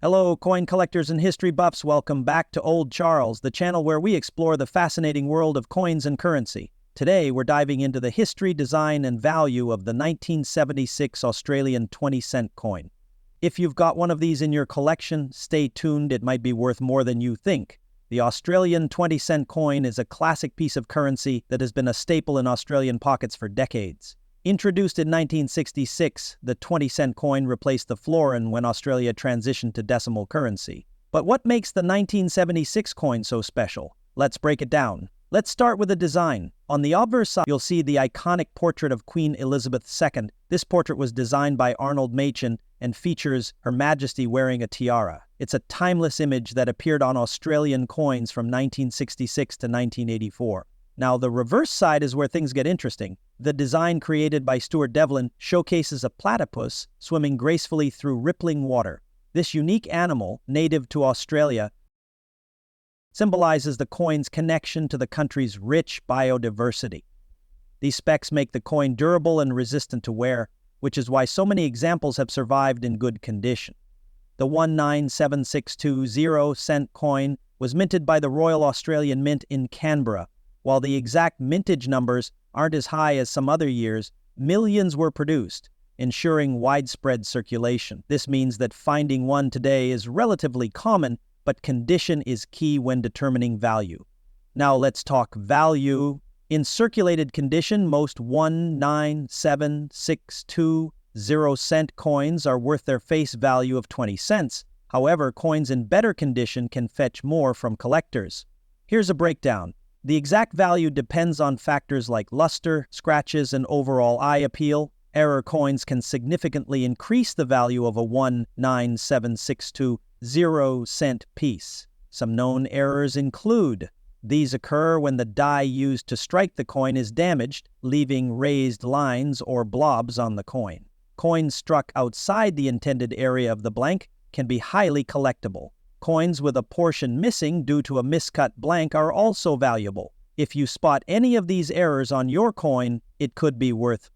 Hello, coin collectors and history buffs. Welcome back to Old Charles, the channel where we explore the fascinating world of coins and currency. Today, we're diving into the history, design, and value of the 1976 Australian 20-cent coin. If you've got one of these in your collection, stay tuned. It might be worth more than you think. The Australian 20-cent coin is a classic piece of currency that has been a staple in Australian pockets for decades. Introduced in 1966, the 20-cent coin replaced the florin when Australia transitioned to decimal currency. But what makes the 1976 coin so special? Let's break it down. Let's start with the design. On the obverse side, you'll see the iconic portrait of Queen Elizabeth II. This portrait was designed by Arnold Machen and features Her Majesty wearing a tiara. It's a timeless image that appeared on Australian coins from 1966 to 1984. Now, the reverse side is where things get interesting. The design created by Stuart Devlin showcases a platypus swimming gracefully through rippling water. This unique animal, native to Australia, symbolizes the coin's connection to the country's rich biodiversity. These specs make the coin durable and resistant to wear, which is why so many examples have survived in good condition. The 197620 cent coin was minted by the Royal Australian Mint in Canberra. While the exact mintage numbers aren't as high as some other years, millions were produced, ensuring widespread circulation. This means that finding one today is relatively common, but condition is key when determining value. Now let's talk value. In circulated condition, most 197620 cent coins are worth their face value of 20 cents. However, coins in better condition can fetch more from collectors. Here's a breakdown. The exact value depends on factors like luster, scratches, and overall eye appeal. Error coins can significantly increase the value of a 197620 cent piece. Some known errors include: these occur when the die used to strike the coin is damaged, leaving raised lines or blobs on the coin. Coins struck outside the intended area of the blank can be highly collectible. Coins with a portion missing due to a miscut blank are also valuable. If you spot any of these errors on your coin, it could be worth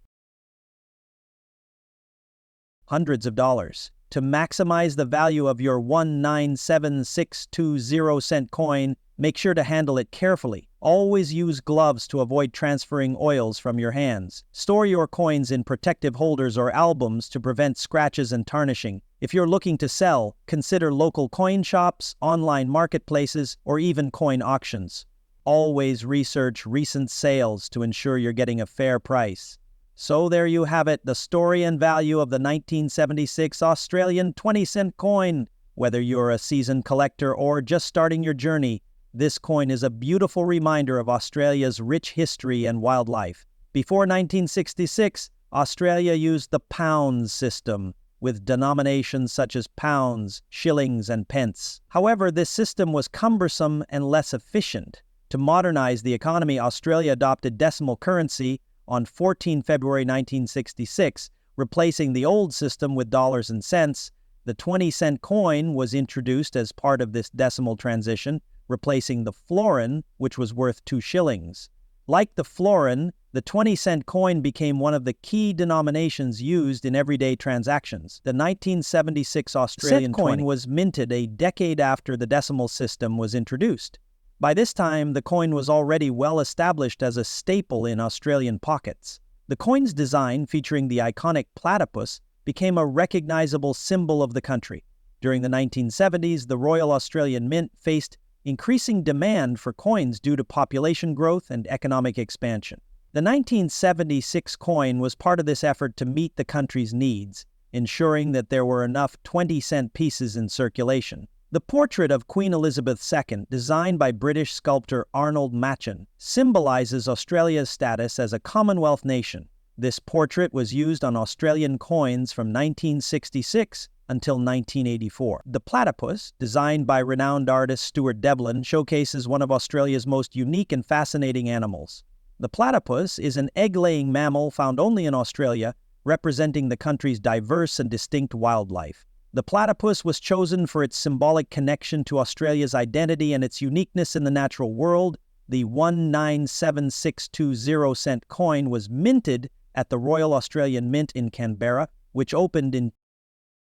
hundreds of dollars. To maximize the value of your 197620 cent coin, make sure to handle it carefully. Always use gloves to avoid transferring oils from your hands. Store your coins in protective holders or albums to prevent scratches and tarnishing. If you're looking to sell, consider local coin shops, online marketplaces, or even coin auctions. Always research recent sales to ensure you're getting a fair price. So there you have it, the story and value of the 1976 Australian 20-cent coin. Whether you're a seasoned collector or just starting your journey, this coin is a beautiful reminder of Australia's rich history and wildlife. Before 1966, Australia used the pounds system, with denominations such as pounds, shillings, and pence. However, this system was cumbersome and less efficient. To modernize the economy, Australia adopted decimal currency on 14 February 1966, replacing the old system with dollars and cents. The 20-cent coin was introduced as part of this decimal transition, replacing the florin, which was worth 2 shillings. Like the florin, the 20-cent coin became one of the key denominations used in everyday transactions. The 1976 Australian coin was minted a decade after the decimal system was introduced. By this time, the coin was already well established as a staple in Australian pockets. The coin's design, featuring the iconic platypus, became a recognizable symbol of the country. During the 1970s, the Royal Australian Mint faced increasing demand for coins due to population growth and economic expansion. The 1976 coin was part of this effort to meet the country's needs, ensuring that there were enough 20-cent pieces in circulation. The portrait of Queen Elizabeth II, designed by British sculptor Arnold Machen, symbolizes Australia's status as a Commonwealth nation. This portrait was used on Australian coins from 1966 until 1984. The platypus, designed by renowned artist Stuart Devlin, showcases one of Australia's most unique and fascinating animals. The platypus is an egg-laying mammal found only in Australia, representing the country's diverse and distinct wildlife. The platypus was chosen for its symbolic connection to Australia's identity and its uniqueness in the natural world. The 197620 cent coin was minted at the Royal Australian Mint in Canberra, which opened in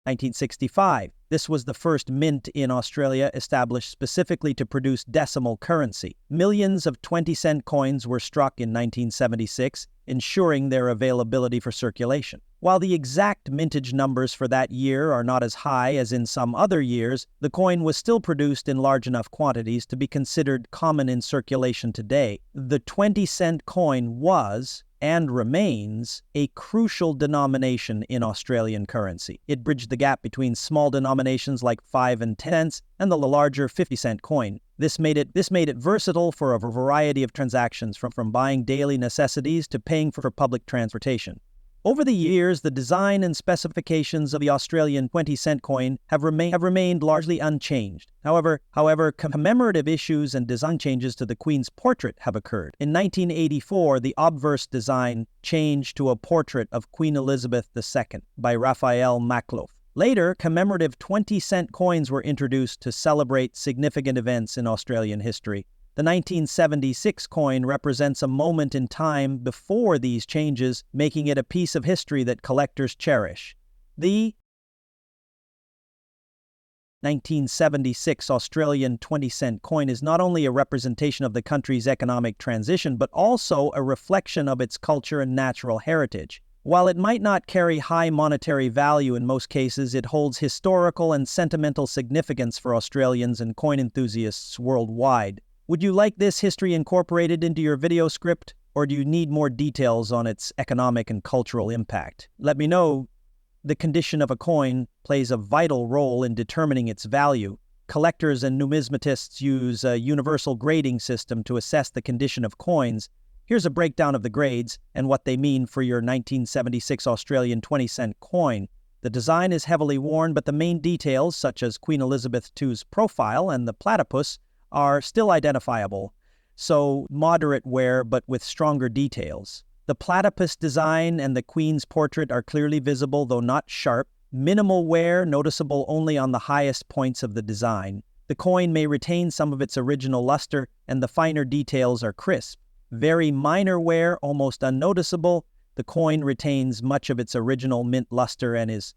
1965. This was the first mint in Australia established specifically to produce decimal currency. Millions of 20-cent coins were struck in 1976, ensuring their availability for circulation. While the exact mintage numbers for that year are not as high as in some other years, the coin was still produced in large enough quantities to be considered common in circulation today. The 20-cent coin was, and remains, a crucial denomination in Australian currency. It bridged the gap between small denominations like 5 and 10 cents and the larger 50-cent coin. This made it versatile for a variety of transactions, from buying daily necessities to paying for public transportation. Over the years, the design and specifications of the Australian 20-cent coin have remained largely unchanged. However, commemorative issues and design changes to the Queen's portrait have occurred. In 1984, the obverse design changed to a portrait of Queen Elizabeth II by Raphael Makloff. Later, commemorative 20-cent coins were introduced to celebrate significant events in Australian history. The 1976 coin represents a moment in time before these changes, making it a piece of history that collectors cherish. The 1976 Australian 20-cent coin is not only a representation of the country's economic transition, but also a reflection of its culture and natural heritage. While it might not carry high monetary value in most cases, it holds historical and sentimental significance for Australians and coin enthusiasts worldwide. Would you like this history incorporated into your video script, or do you need more details on its economic and cultural impact? Let me know. The condition of a coin plays a vital role in determining its value. Collectors and numismatists use a universal grading system to assess the condition of coins. Here's a breakdown of the grades and what they mean for your 1976 Australian 20-cent coin. The design is heavily worn, but the main details, such as Queen Elizabeth II's profile and the platypus, are still identifiable, so moderate wear but with stronger details. The platypus design and the Queen's portrait are clearly visible, though not sharp. Minimal wear, noticeable only on the highest points of the design. The coin may retain some of its original luster, and the finer details are crisp. Very minor wear, almost unnoticeable. The coin retains much of its original mint luster and is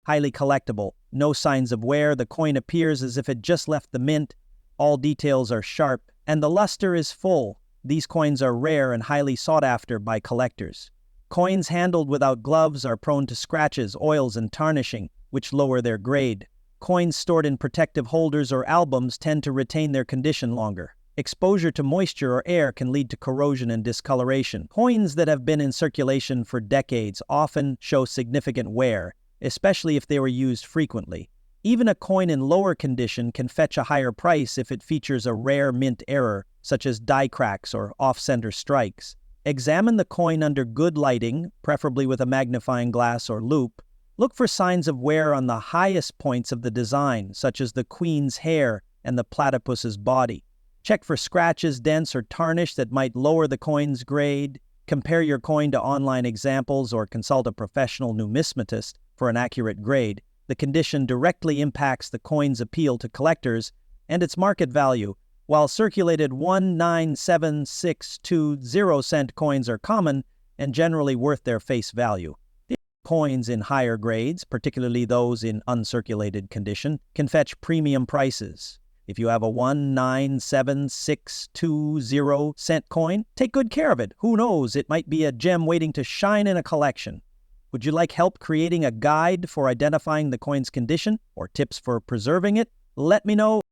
highly collectible. No signs of wear. The coin appears as if it just left the mint. All details are sharp, and the luster is full. These coins are rare and highly sought after by collectors. Coins handled without gloves are prone to scratches, oils, and tarnishing, which lower their grade. Coins stored in protective holders or albums tend to retain their condition longer. Exposure to moisture or air can lead to corrosion and discoloration. Coins that have been in circulation for decades often show significant wear, especially if they were used frequently. Even a coin in lower condition can fetch a higher price if it features a rare mint error, such as die cracks or off-center strikes. Examine the coin under good lighting, preferably with a magnifying glass or loupe. Look for signs of wear on the highest points of the design, such as the Queen's hair and the platypus's body. Check for scratches, dents, or tarnish that might lower the coin's grade. Compare your coin to online examples or consult a professional numismatist for an accurate grade. The condition directly impacts the coin's appeal to collectors and its market value. While circulated 197,620-cent coins are common and generally worth their face value, the coins in higher grades, particularly those in uncirculated condition, can fetch premium prices. If you have a 197,620-cent coin, take good care of it. Who knows, it might be a gem waiting to shine in a collection. Would you like help creating a guide for identifying the coin's condition or tips for preserving it? Let me know.